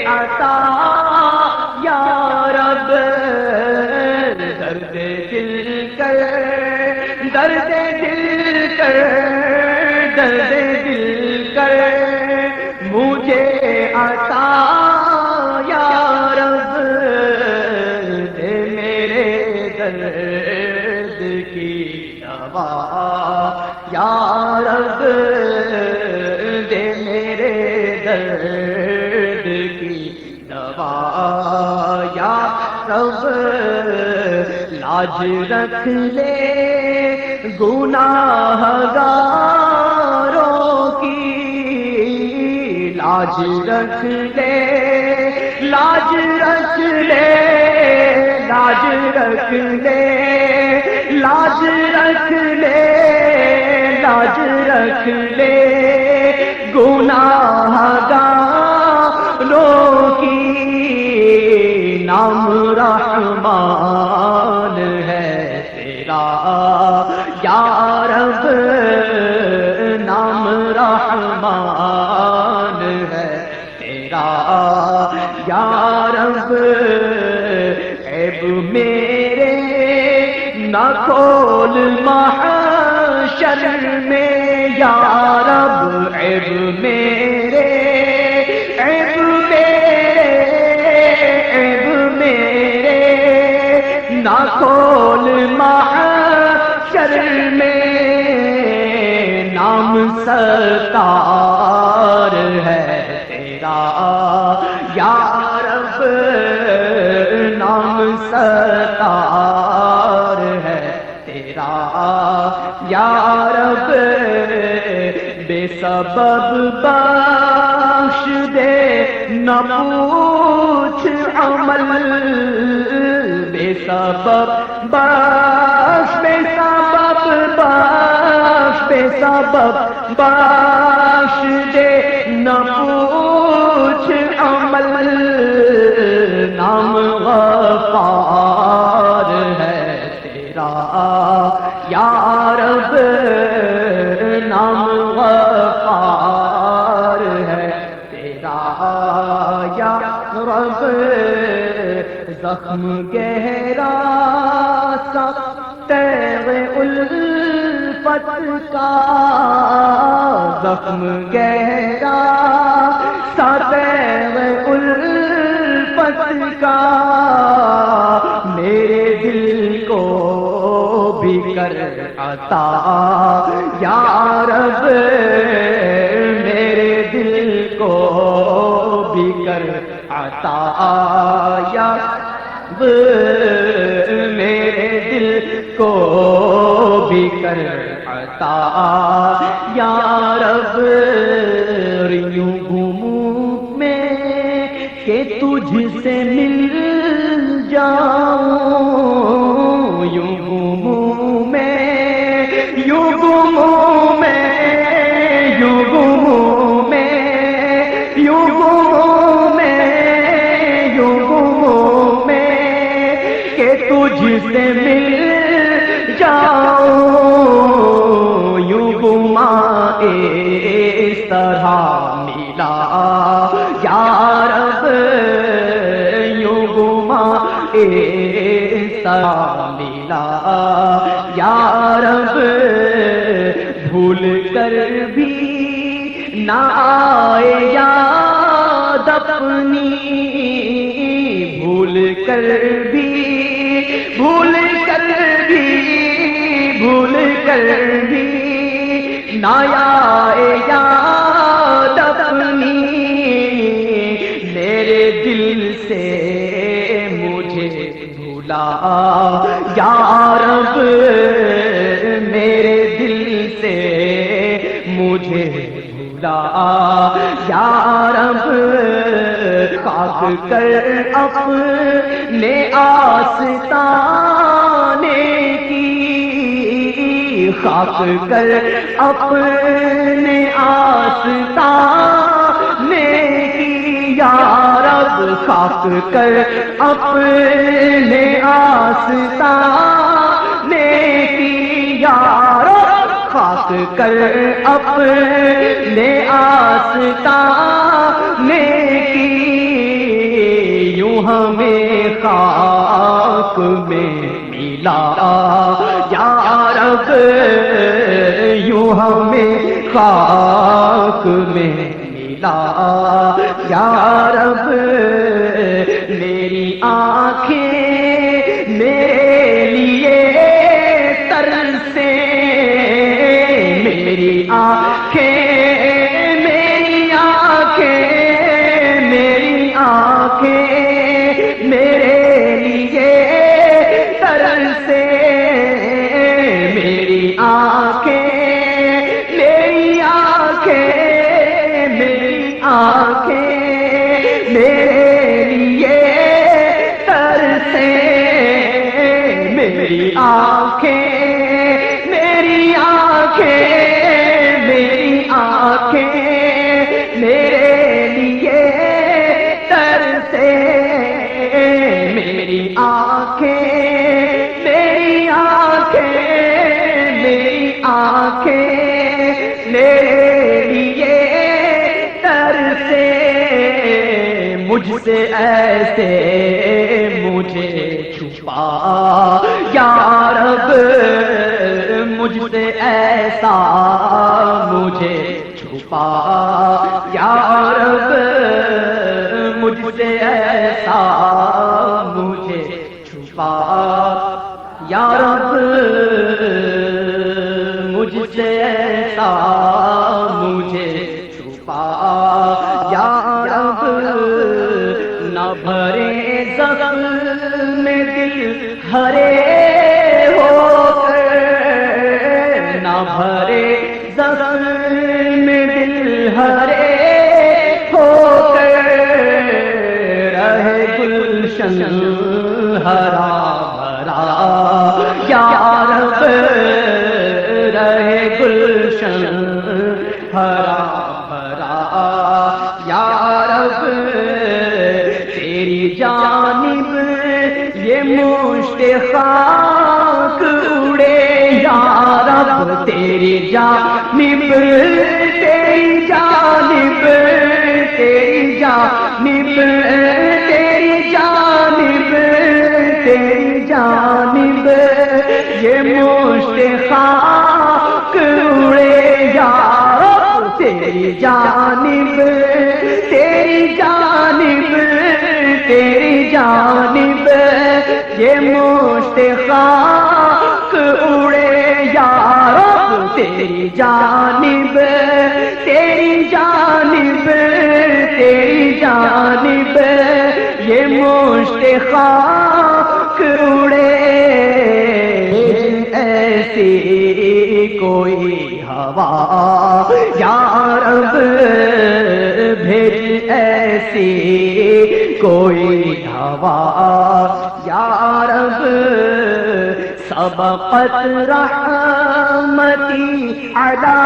عطا یا رب، درد دل کر، درد دل کر، درد دل کر مجھے عطا یا رب، دے میرے درد کی دوا یا رب، دے میرے درد کی دوا یا رب، لاج رکھ لے گناہ گاروں کی، لاج رکھ لے، لاج رکھ لے، لاج رکھ لے، لاج رکھ لے، لاج رکھ لے گناہ گاروں کی، نام رحمان ہے تیرا یا رب، نام رحمان ہے تیرا یا رب، عیب میرے نہ کھول محشر میں یا رب، عیب میرے، عیب میرے، عیب میرے نہ کھول محشر میں، نام ستار ہے تیرا یا رب، نام ستار ہے تیرا یا رب، بے سبب بخش دے نہ پوچھ عمل، بے سبب بخش، بے سبب بخش، بے سبب بخش دے نہ پوچھ عمل، نام غفار ہے تیرا یا رب، نام غفار ہے تیرا یا رب، زخم گہرا سا تیغ الفت کا، زخم گہرا سا تیغ الفت کا، میرے دل کو بھی کر عطا یا رب، میرے دل کو بھی کر عطا یا رب، میرے دل کو بھی کر عطا یا رب، یوں گھوموں میں کہ تجھ سے مل جاؤں، یوں گھوموں میں، یوں گھوموں میں، یوں گھوموں میں، یوں گھوموں میں، یوں گھوموں میں کہ تجھ سے مل جاؤں، یوں گما اس طرح ملا یا رب، یوں گما اس طرح ملا یا رب، بھول کر بھی نہ آئے یاد اپنی، بھول کر بھی، بھول کر بھی، بھول کر بھی نہ آئے یاد اپنی، میرے دل سے مجھے بھولا یا رب، میرے دل سے مجھے بھولا یا رب، خاک کر اپنے آستانے کی، خاک کر اپنے آستانے کی یا رب، خاک کر اپنے آستانے کی یا رب، خاک کر اپنے آستانے کی ہمیں خاک میں ملا یا رب، یوں ہمیں خاک میں ملا یا رب، میری آنکھیں میرے لیے ترسے، میری آنکھیں میری آنکھیں میری آنکھیں میرے لیے ترسے، میری آنکھیں میری آنکھیں میری آنکھیں میرے لیے ترسے، میری آنکھیں میری آنکھیں میری آنکھیں میرے لیے ترسے، میری آنکھیں میری آنکھیں میری آنکھیں میرے لیے ترسے، مجھ سے ایسے مجھے چھپا یا رب، مجھ سے ایسا مجھے چھپا یا رب، مجھ سے ایسا مجھے چھپا یا رب، مجھ سے ایسا مجھے چھپا یا رب، نہ بھرے زخم میں دل ہرے ہو کر، نہ بھرے زخم میں دل ہرے ہو کر، رہے گلشن ہرا بھرا یا رب، رہے گلشن ہرا بھرا یا رب، تیری جانب یہ مشت خاک اڑے یا رب، تیری جانب تیری جانب تیری جانب تیری جانب تیری جانب یہ مشت خاک اڑے یا رب، تیری جانب تیری جانب تیری جانب یہ مشت خاک اڑے یا رب، تیری جانب تیری جانب تیری جانب یہ مشت خاک اڑے، ایسی کوئی ہوا یا رب، بھیج ایسی کوئی ہوا یا رب، سبقت رحمتی علی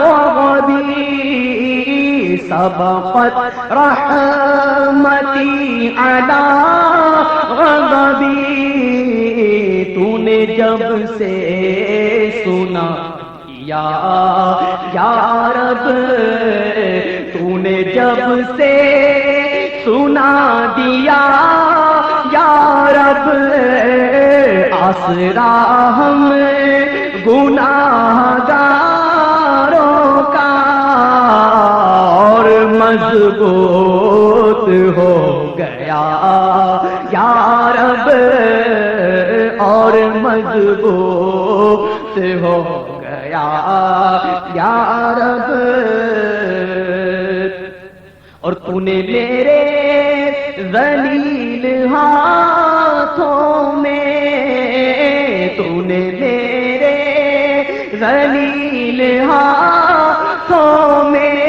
وغضبی، سبقت رحمتی علی غضبی، تو نے جب سے سنا یا رب، تو نے جب سے سنا دیا یا رب، آسرا ہم گناہگاروں کا اور مضبوط ہو گیا یا رب، اور مضبوط ہو گیا یا رب، اور تو نے میرے ذلیل ہاتھوں میں، تو نے میرے ذلیل ہاتھوں میں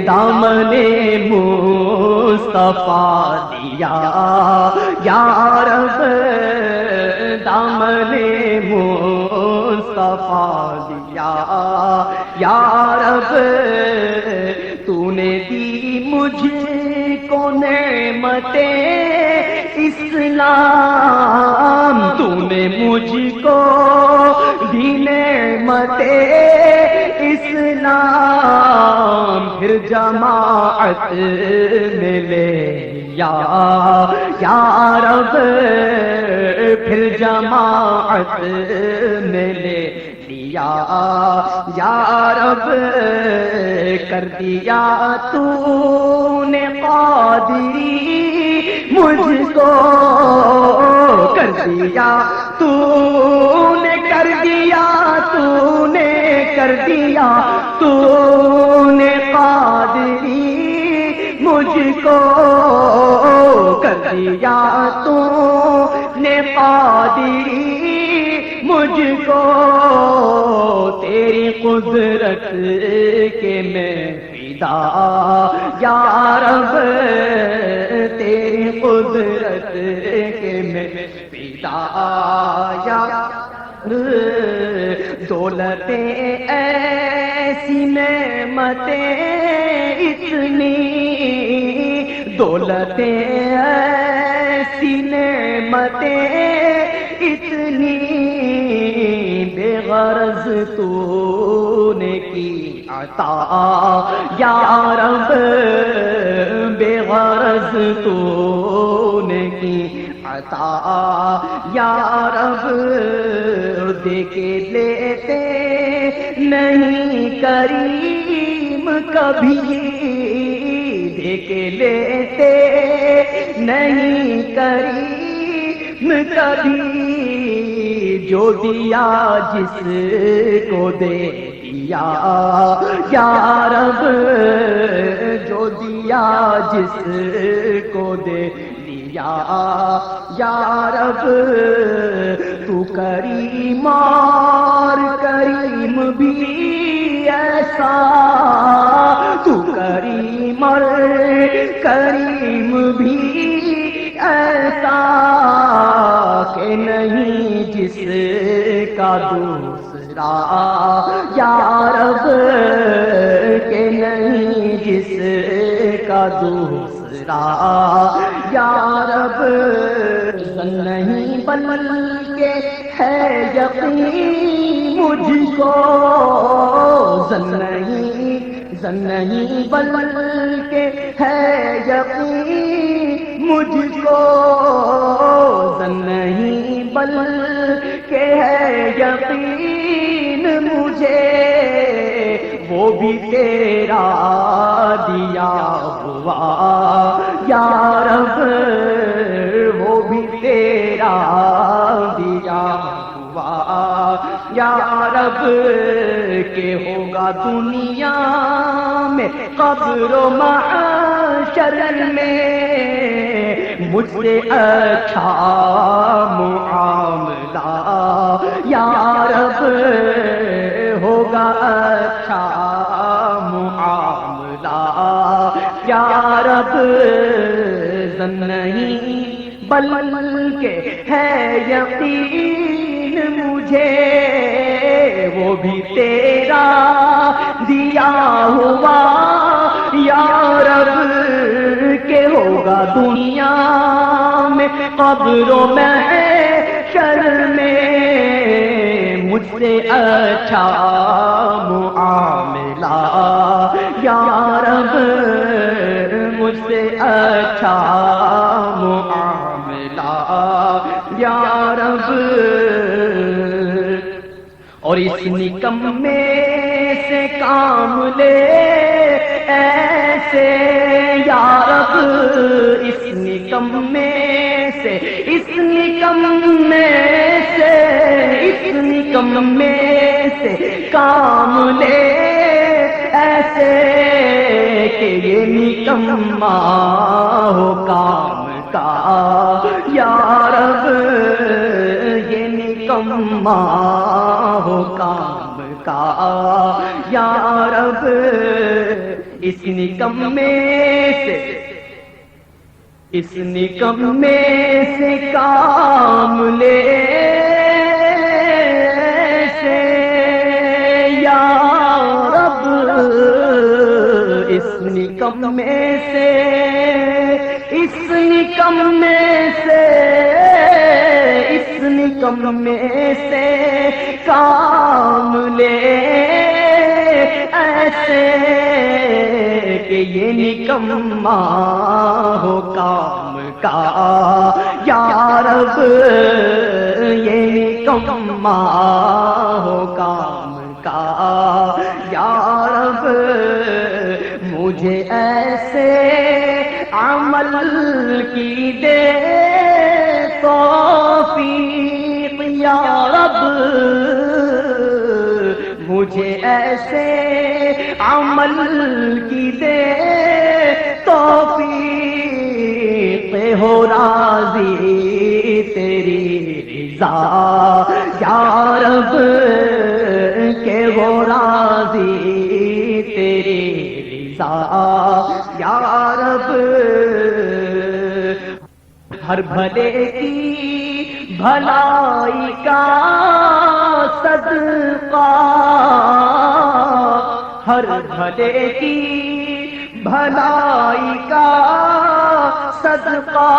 دامن مصطفیٰ دیا یا رب، دامن مصطفیٰ دیا یا رب، تو نے دی مجھ کو نعمت اسلام، تو نے مجھ کو بھی نعمت اسلام، پھر جماعت میں لے دیا یا رب، پھر جماعت میں لے لیا یا رب، کر دیا تو نے قادری مجھ کو، کر دیا تو نے، کر دیا تو نے، کر دیا تو نے قادری مجھ کو، کر دیا تو نے قادری مجھ کو، تیری قدرت کے میں فدا یا رب، تیری قدرت کے میں فدا یا رب، دولتیں ایسی نعمتیں اتنی، دولتیں ایسی نعمتیں اتنی، بے غرض تو نے کی عطا یا رب، بے غرض تو نے کی عطا یا رب، دے کے لیتے نہیں کریم کبھی، دے کے لیتے نہیں کریم کبھی، جو دیا جس کو دے دیا یا رب، جو دیا جس کو دے دیا یا رب، تو کریم اور کریم بھی ایسا، تو کریم اور کریم بھی ایسا کہ نہیں جس کا دوسرا یا رب، کہ نہیں جس کا دوسرا یا رب، نہیں بلکہ ہے یقین مجھ کو، زن نہیں بلکہ ہے یقین مجھ کو، زن نہیں بلکہ ہے یقین مجھے، وہ بھی تیرا دیا ہوا یا رب، وہ بھی تیرا دیا ہوا یا رب، کہ ہوگا دنیا میں قبر و محشر میں مجھ سے اچھا معاملہ یا رب، ہوگا اچھا معاملہ یا رب، زن نہیں بلکہ ہے یقین مجھے، وہ بھی تیرا دیا ہوا یا رب، کہ ہوگا دنیا میں قبر و محشر میں مجھ سے اچھا معاملہ یا رب، مجھ سے اچھا معاملہ یا رب، اور اس نکمے سے کام لے ایسے یا رب، اس نکمے سے، اس نکمے سے، اس نکمے سے کام لے ایسے کہ یہ نکما ہو کام کا یا رب، یہ نکما ہو کام کا یا رب، اس نکمے سے، اس نکمے سے کام لے سے یا رب، اس نکمے سے، اس نکمے سے، اس نکمے سے کام لے ایسے کہ یہ نکما ہو کام کا یا رب، یہ نکما ہو کام کا یا رب، مجھے ایسے عمل کی دے توفیق یا رب، مجھے ایسے عمل کی دے توفیق، ہو راضی تیری رضا یا رب، کہ ہو راضی تیری رضا یا رب، ہر بھلے کی بھلائی کا صدقہ، ہر بھلے کی بھلائی کا صدقہ،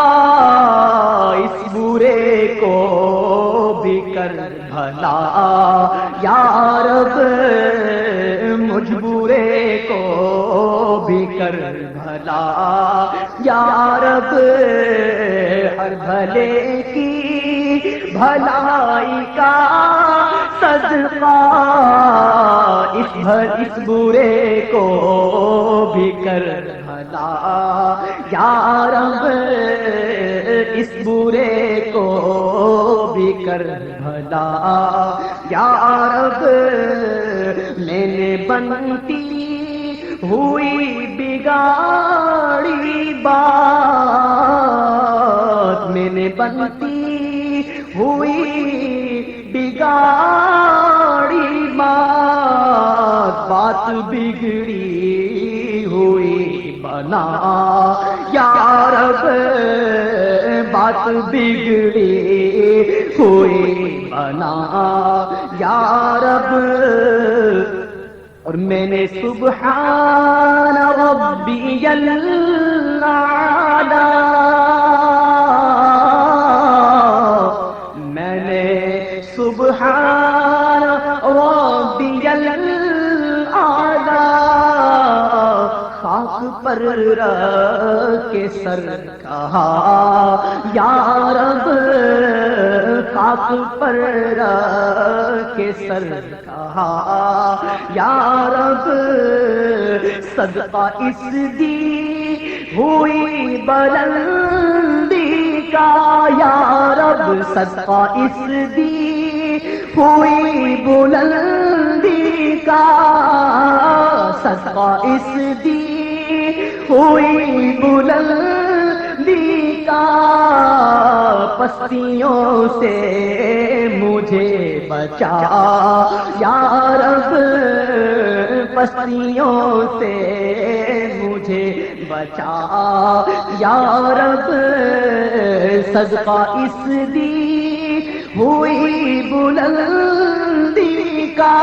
اس برے کو بھی کر بھلا یا رب، مجھ برے کو بھی کر بھلا یا رب، ہر بھلے کی بھلائی کا صدقہ، اس برے کو بھی کر بھلا یا رب، اس برے کو بھی کر بھلا یا رب، میں نے بنتی ہوئی بگاڑی بات، میں نے بنتی ہوئی بگاڑی بات بگڑی ہوئی بنا یا رب، بات بگڑی ہوئی بنا یا رب، اور میں نے سبحان ربی الاعلی، میں نے سبحان ربی الاعلی خاک پر رکھ کے سر کہا یا رب، خاک پر رکھ کے سر کہا یا رب، صدقہ اس دی ہوئی بلندی کا یا رب، صدقہ اس دی ہوئی بلندی کا، صدقہ اس دی ہوئی بلندی کا، پستیوں سے مجھے بچا یا رب، پستیوں سے مجھے بچا یا رب، صدقہ اس دی ہوئی بلندی کا،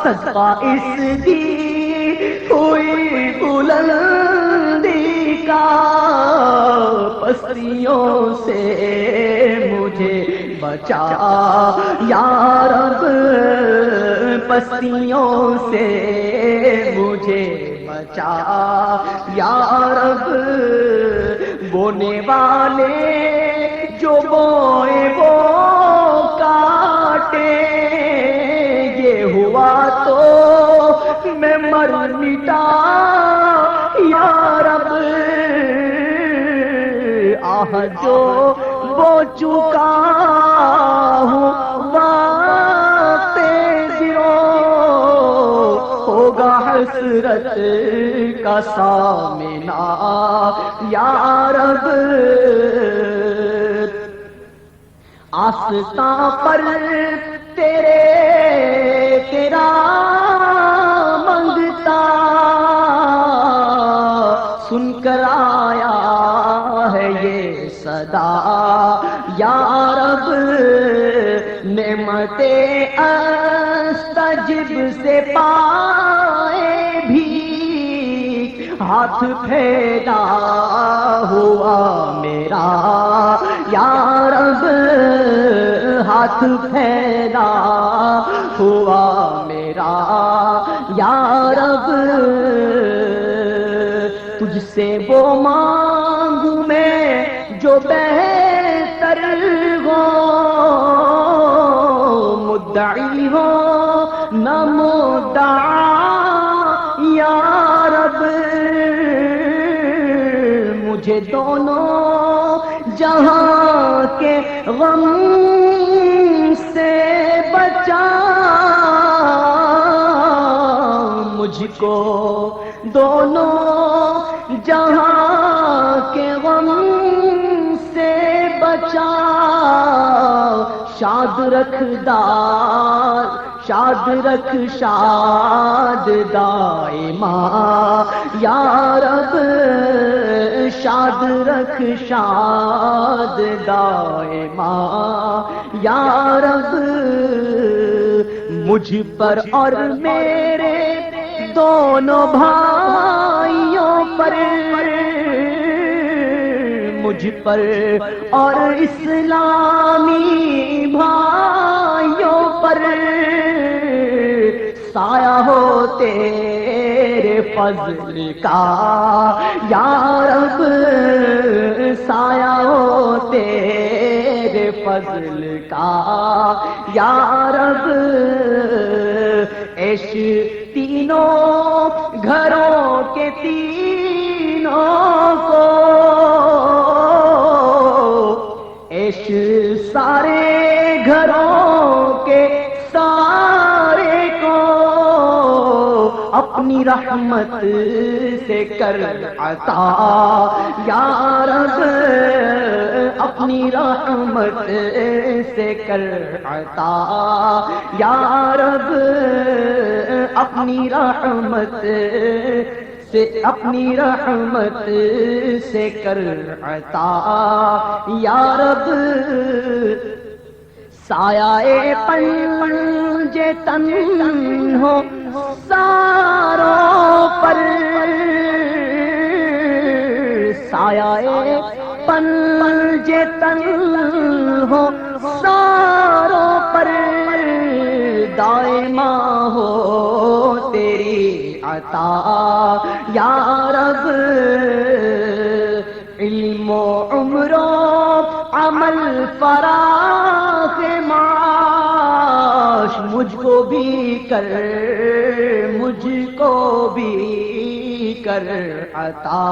صدقہ اس دی ہوئی بلندی کا، پستیوں سے مجھے بچا یا رب، پستیوں سے مجھے بچا یا رب، بونے والے جو بوئے وہ کاٹے، یہ ہوا تو میں مر مٹا یا رب، آہ جو وہ چکا ہوں وقت زیرو، ہوگا حسرت کا سامنا یا رب، آستاں پر تیرا منگتا، سن کر آیا ہے یہ صدا یا رب، نعمت استجب سے پائے بھی ہاتھ پھیلا ہوا میرا یا رب، ہاتھ پھیلا ہوا میرا یا رب، تجھ سے وہ مانگوں میں جو بہتر ہو، مدعی ہو نہ مدعا یا رب، مجھے دونوں جہاں کے غم سے بچا، مجھ کو دونوں جہاں کے غم سے بچا، شاد رکھ دار شاد رکھ شاد دائما یا رب، شاد رکھ شاد دائما یا رب، مجھ پر اور میرے دونوں بھائیوں پر، مجھ پر اور اسلامی بھائیوں پر سایہ ہو تیرے فضل کا یا رب، سایہ ہو تیرے فضل کا یا رب، عیش تینوں گھروں کے تینوں کو، عیش سارے گھروں کے سارے کو، اپنی رحمت سے کر عطا یا رب، اپنی رحمت سے کر عطا یا رب، اپنی رحمت سے اپنی رحمت سے کر عطا یا رب، سایہ پنج تن ہو ساروں پر، سایہ پنج تن ہو ساروں پر، دائما ہو تیری عطا یا رب، علم و عمر و عمل فراخ معاش، مجھ کو بھی کر عطا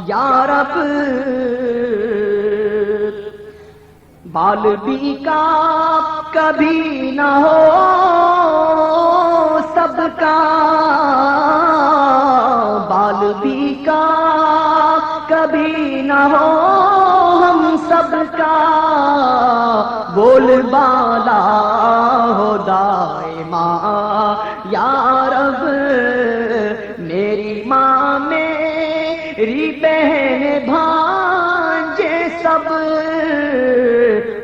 یا رب، بال بھی کا کبھی نہ ہو سب کا، بال بھی کا کبھی نہ ہو ہم سب کا، بول بالا ہو دائما یا رب، میری ماں میری بہن بھانجے سب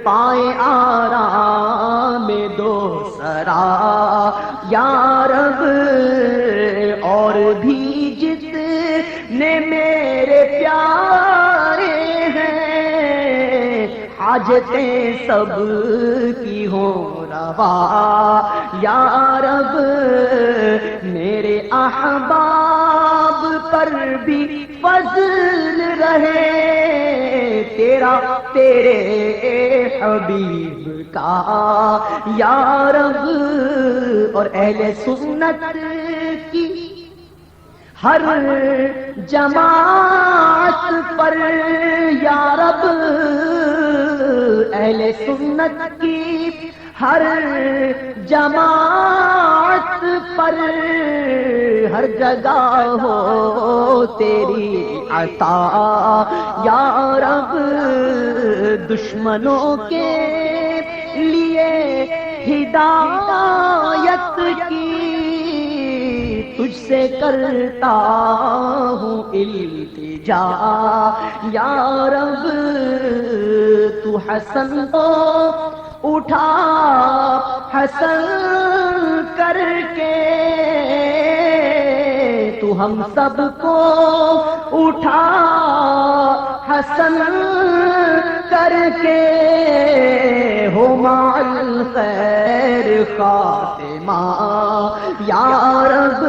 پائیں آرام دو سرا یا رب، اور بھی جتنے میرے پیارے ہیں حاجتیں سب کی ہوں روا یا رب، میرے احباب پر بھی فضل رہے تیرے حبیب کا یا رب، اور اہل سنت کی ہر جماعت پر یا رب، اہل سنت کی ہر جماعت پر ہر جگہ ہو تیری عطا یا رب، دشمنوں کے لیے ہدایت کی تجھ سے کرتا ہوں التجا یا رب، تو حسن کو اٹھا حسن کر کے، تو ہم سب کو اٹھا حسن کر کے، ہو مع الخیر خاتمہ یا رب،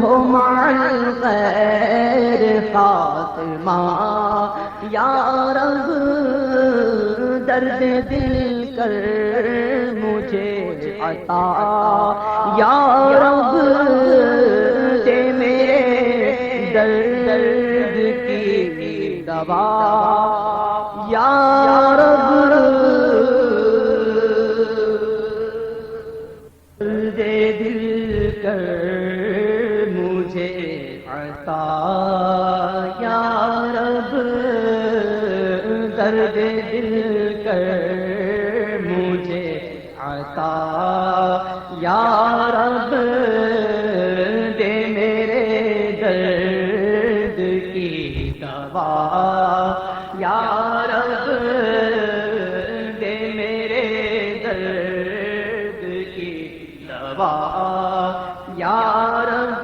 ہو مع الخیر فرما یا رب درد دل کر مجھے عطا یا رب دے میرے درد کی دوا یا رب درد دل کر مجھے عطا یا رب درد دل کر مجھے عطا یا رب دے میرے درد کی دوا یا رب دے میرے درد کی دوا یا رب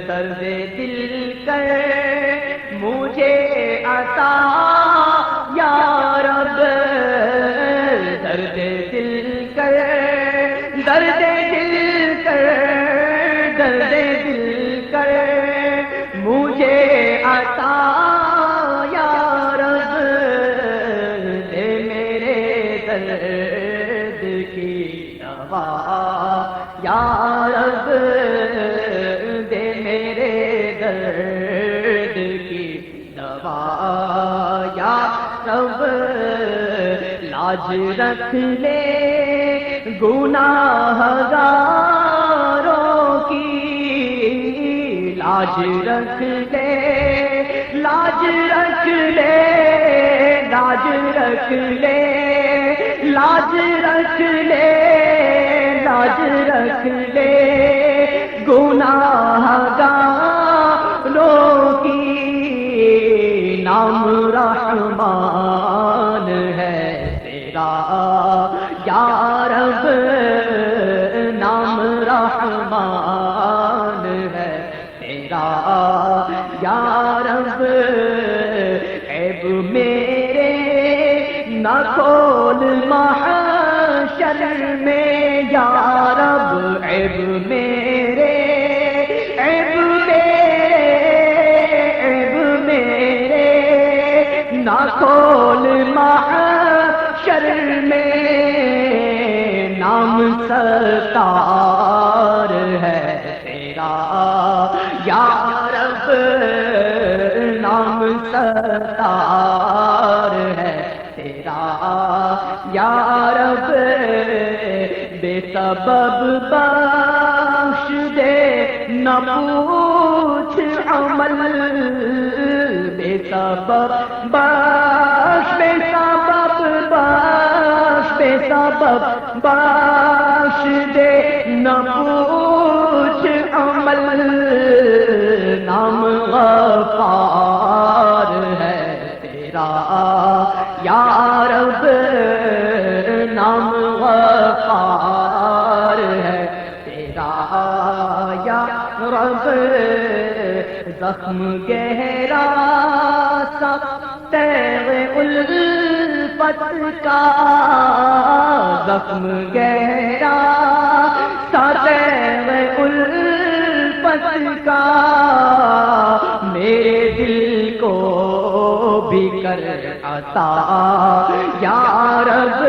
درد دل کر مجھے عطا یا رب درد دل کر درد دل کر درد دل کر مجھے عطا یا رب دے میرے درد کی دوا یا رب دے میرے درد کی دوا یا رب لاج رکھ لے گناہگاروں کی لاج رکھ لے لاج رکھ لے لاج رکھ لے لاج رکھ لے لاج رکھ لے گناہگاروں کی نام رحمان ہے تیرا یا رب نام رحمان ہے تیرا یا رب عیب میرے نہ کھول محشر میں یا رب عیب میرے عیب میرے نہ کھول محشر میں نام ستار ہے تیرا یا رب نام ستار ہے تیرا یا رب بے سبب بخش دے نہ پوچھ عمل بے سبب بخش بے سبب بخش بے سبب بخش دے نہ پوچھ عمل نام غفار ہے تیرا یا رب نام غفار ہے تیرا یا رب زخم گہرا سخت الفت کا زخم گہرا سخت الفت کا میرے دل کو بھی کر عطا یا رب